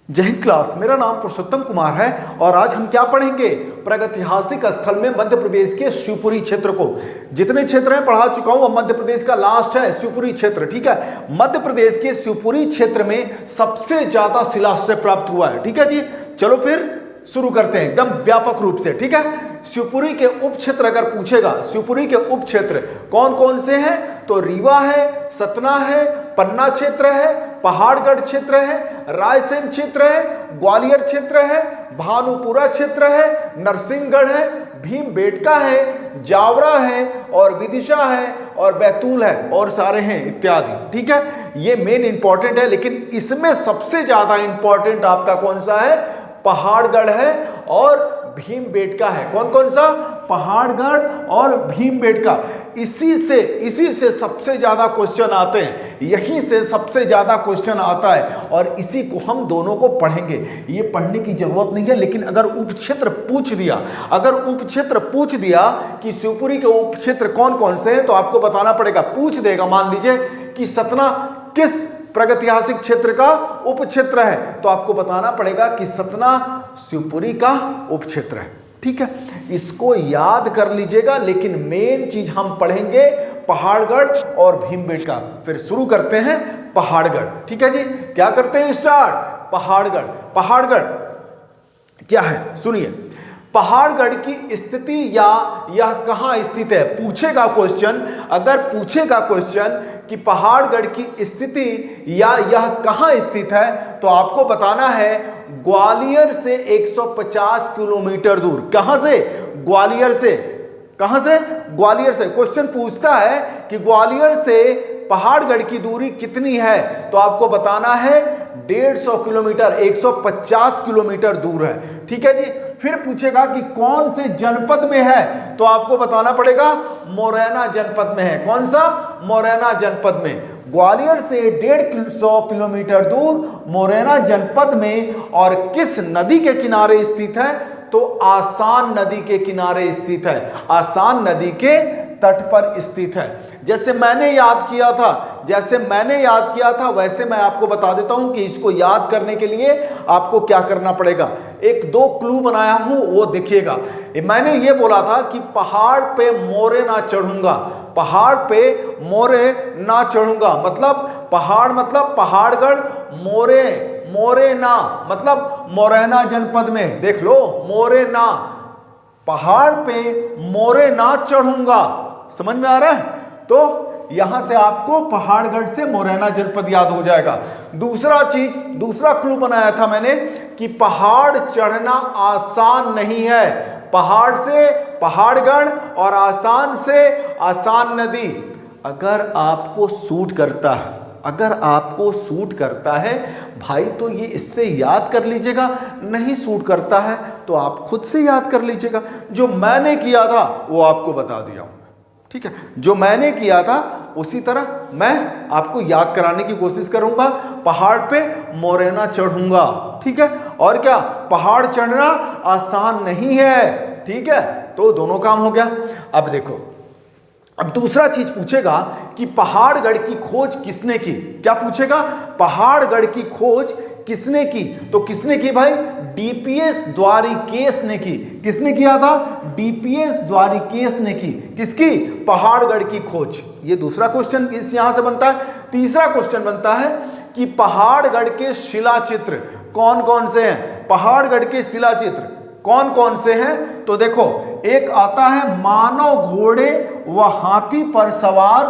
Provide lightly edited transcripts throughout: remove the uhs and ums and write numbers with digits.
जय हिंद क्लास। मेरा नाम पुरुषोत्तम कुमार है और आज हम क्या पढ़ेंगे, प्रागैतिहासिक स्थल में मध्य प्रदेश के शिवपुरी क्षेत्र को। जितने क्षेत्र हैं पढ़ा चुका हूं, अब मध्य प्रदेश का लास्ट है शिवपुरी क्षेत्र। ठीक है, मध्य प्रदेश के शिवपुरी क्षेत्र में सबसे ज्यादा शिलाश्रय प्राप्त हुआ है। ठीक है जी, चलो फिर शुरू करते हैं एकदम व्यापक रूप से। ठीक है, शिवपुरी के उप क्षेत्र अगर पूछेगा, शिवपुरी के उप क्षेत्र कौन कौन से हैं, तो रीवा है, सतना है, पन्ना क्षेत्र है, पहाड़गढ़ क्षेत्र है, रायसेन क्षेत्र है, ग्वालियर क्षेत्र है, भानुपुरा क्षेत्र है, नरसिंहगढ़ है, भीमबेटका है, जावरा है और विदिशा है और बैतूल है और सारे हैं इत्यादि। ठीक है, ये मेन इंपॉर्टेंट है, लेकिन इसमें सबसे ज्यादा इंपॉर्टेंट आपका कौन सा है, पहाड़गढ़ है और भीमबेटका है। कौन कौन सा, पहाड़गढ़ और भीमबेटका। इसी से सबसे ज्यादा क्वेश्चन आते हैं, यहीं से सबसे ज्यादा क्वेश्चन आता है और इसी को हम दोनों को पढ़ेंगे। ये पढ़ने की जरूरत नहीं है, लेकिन अगर उपक्षेत्र पूछ दिया, अगर उपक्षेत्र पूछ दिया कि शिवपुरी के उपक्षेत्र कौन कौन से हैं, तो आपको बताना पड़ेगा। पूछ देगा, मान लीजिए कि सतना किस प्रागैतिहासिक क्षेत्र का उपक्षेत्र है, तो आपको बताना पड़ेगा कि सतना शिवपुरी का उपक्षेत्र है। ठीक है, इसको याद कर लीजिएगा, लेकिन मेन चीज हम पढ़ेंगे पहाड़गढ़ और भीमबेटका। फिर शुरू करते हैं पहाड़गढ़। ठीक है जी, क्या करते हैं स्टार्ट, पहाड़गढ़। पहाड़गढ़ क्या है सुनिए, पहाड़गढ़ की स्थिति या यह कहां स्थित है, पूछेगा क्वेश्चन। अगर पूछेगा क्वेश्चन कि पहाड़गढ़ की स्थिति या यह कहां स्थित है, तो आपको बताना है ग्वालियर से 150 किलोमीटर दूर। कहां से, ग्वालियर से। कहां से, ग्वालियर से। क्वेश्चन पूछता है कि ग्वालियर से पहाड़गढ़ की दूरी कितनी है, तो आपको बताना है 150 किलोमीटर, 150 किलोमीटर दूर है। ठीक है जी, फिर पूछेगा कि कौन से जनपद में है, तो आपको बताना पड़ेगा मुरैना जनपद में है। कौन सा, मुरैना जनपद में। ग्वालियर से 150 किलोमीटर दूर मुरैना जनपद में। और किस नदी के किनारे स्थित है, तो आसान नदी के किनारे स्थित है, आसान नदी के तट पर स्थित है। जैसे मैंने याद किया था, वैसे मैं आपको बता देता हूं कि इसको याद करने के लिए आपको क्या करना पड़ेगा। एक दो क्लू बनाया हूं, वो देखिएगा। मैंने ये बोला था कि पहाड़ पे मोरे ना चढ़ूंगा, पहाड़ पे मोरे ना चढ़ूंगा, मतलब पहाड़ मतलब पहाड़गढ़, मोरेना मतलब मुरैना जनपद में। देख लो, मोरेना, पहाड़ पे मोरे ना चढ़ूंगा। समझ में आ रहा है, तो यहां से आपको पहाड़गढ़ से मुरैना जनपद याद हो जाएगा। दूसरा क्लू बनाया था मैंने कि पहाड़ चढ़ना आसान नहीं है, पहाड़ से पहाड़गढ़ और आसान से आसान नदी। अगर आपको सूट करता है भाई, तो ये इससे याद कर लीजिएगा। नहीं सूट करता है तो आप खुद से याद कर लीजिएगा। जो मैंने किया था वो आपको बता दिया हूं। ठीक है, जो मैंने किया था उसी तरह मैं आपको याद कराने की कोशिश करूंगा। पहाड़ पे मोरेना चढ़ूंगा। ठीक है, और क्या, पहाड़ चढ़ना आसान नहीं है। ठीक है, तो दोनों काम हो गया। अब देखो, अब दूसरा चीज पूछेगा कि पहाड़गढ़ की खोज किसने की। क्या पूछेगा, पहाड़गढ़ की खोज किसने की, तो किसने की भाई, डीपीएस द्वारिकेश ने की। किसने किया था, डीपीएस द्वारिकेश ने की। किसकी, पहाड़गढ़ की खोज। ये दूसरा क्वेश्चन इस यहां से बनता है। तीसरा क्वेश्चन बनता है कि पहाड़गढ़ के शिलाचित्र कौन कौन से हैं, पहाड़गढ़ के शिलाचित्र कौन कौन से हैं, तो देखो, एक आता है मानव घोड़े व हाथी पर सवार,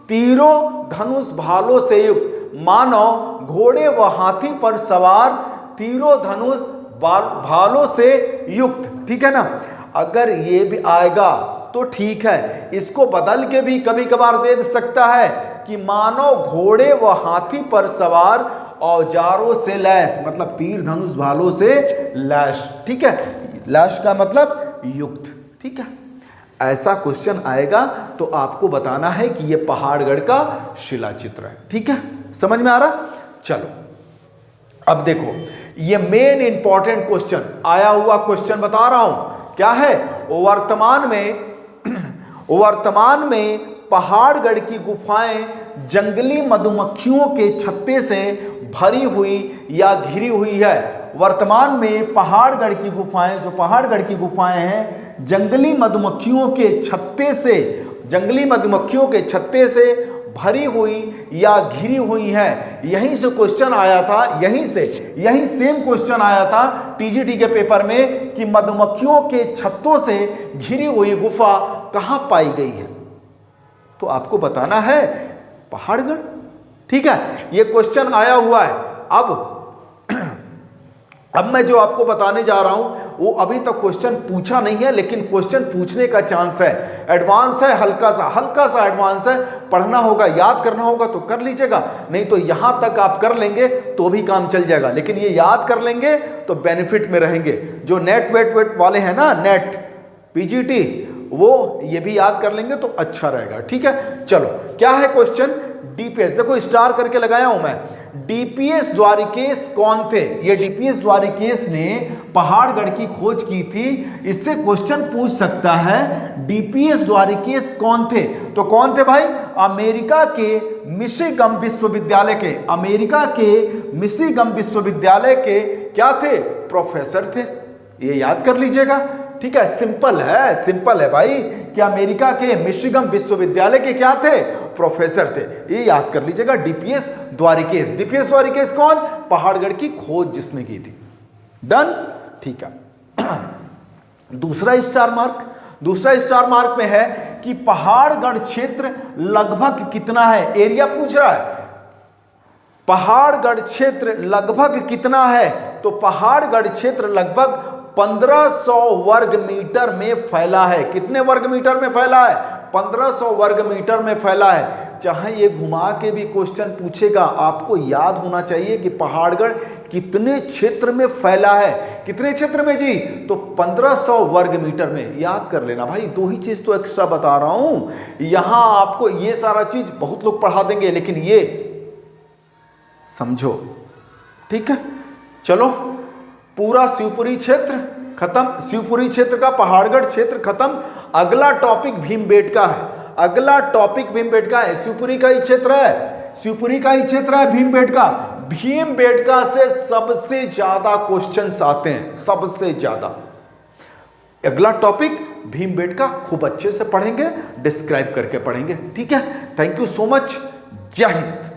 तीरों धनुष भालों से युक्त। मानव घोड़े व हाथी पर सवार, तीरों धनुष भालों से युक्त। ठीक है ना, अगर ये भी आएगा तो ठीक है, इसको बदल के भी कभी कभार दे सकता है कि मानव घोड़े व हाथी पर सवार, औजारों से लैस, मतलब तीर धनुष भालों से लैस। ठीक है, लैस का मतलब युक्त। ठीक है, ऐसा क्वेश्चन आएगा तो आपको बताना है कि यह पहाड़गढ़ का शिलाचित्र है। ठीक है, समझ में आ रहा। चलो अब देखो, ये मेन इंपॉर्टेंट क्वेश्चन आया हुआ क्वेश्चन बता रहा हूं। क्या है, वर्तमान में पहाड़गढ़ की गुफाएं जंगली मधुमक्खियों के छत्ते से भरी हुई या घिरी हुई है। वर्तमान में पहाड़गढ़ की गुफाएं, जो पहाड़गढ़ की गुफाएं हैं, जंगली मधुमक्खियों के छत्ते से भरी हुई या घिरी हुई है। यहीं से क्वेश्चन आया था, यहीं सेम क्वेश्चन आया था टीजीटी के पेपर में कि मधुमक्खियों के छत्तों से घिरी हुई गुफा कहां पाई गई है। तो आपको बताना है पहाड़गढ़। ठीक है, यह क्वेश्चन आया हुआ है। अब मैं जो आपको बताने जा रहा हूं वो अभी तक क्वेश्चन पूछा नहीं है, लेकिन क्वेश्चन पूछने का चांस है। एडवांस है, हल्का सा एडवांस है। पढ़ना होगा, याद करना होगा तो कर लीजिएगा, नहीं तो यहां तक आप कर लेंगे तो भी काम चल जाएगा। लेकिन ये याद कर लेंगे तो बेनिफिट में रहेंगे। जो नेट वेट वाले हैं ना, नेट पीजीटी, वो ये भी याद कर लेंगे तो अच्छा रहेगा। ठीक है, चलो क्या है क्वेश्चन। डीपीएस, देखो स्टार करके लगाया हूं मैं। डीपीएस द्वारिकेश कौन थे? ये डीपीएस द्वारिकेश ने पहाड़गढ़ की खोज की थी। इससे क्वेश्चन पूछ सकता है डीपीएस द्वारिकेश कौन थे? तो कौन थे भाई? अमेरिका के मिशिगन विश्वविद्यालय के क्या थे? प्रोफेसर थे। ये याद कर लीजिएगा। ठीक है, सिंपल है भाई कि अमेरिका के मिशिगन विश्वविद्यालय के क्या थे? प्रोफेसर थे। ये याद कर लीजिएगा। डीपीएस द्वारिकेश कौन? पहाड़गढ़ की खोज जिसने की थी। डन। ठीक है। दूसरा स्टार मार्क में है कि पहाड़गढ़ क्षेत्र लगभग कितना है? एरिया पूछ रहा है। पहाड़गढ़ क्षेत्र लगभग कितना है? तो पहाड़गढ़ क्षेत्र लगभग 1500 वर्ग मीटर में फैला है। कितने वर्ग मीटर में फैला है? 1500 वर्ग मीटर में फैला है। चाहे ये घुमा के भी क्वेश्चन पूछेगा, आपको याद होना चाहिए कि पहाड़गढ़ कितने क्षेत्र में फैला है। कितने क्षेत्र में जी? तो 1500 वर्ग मीटर में। याद कर लेना भाई, 2 ही चीज तो एक्स्ट्रा बता रहा हूं। यहां आपको ये सारा चीज बहुत लोग पढ़ा देंगे, लेकिन ये समझो। ठीक है, चलो पूरा शिवपुरी क्षेत्र खत्म। शिवपुरी क्षेत्र का, पहाड़गढ़ क्षेत्र खत्म। अगला टॉपिक भीमबेटका है। शिवपुरी का ही क्षेत्र है, भीमबेटका से सबसे ज्यादा क्वेश्चंस आते हैं, सबसे ज्यादा। अगला टॉपिक भीमबेटका खूब अच्छे से पढ़ेंगे, डिस्क्राइब करके पढ़ेंगे। ठीक है, थैंक यू सो मच। जय हिंद।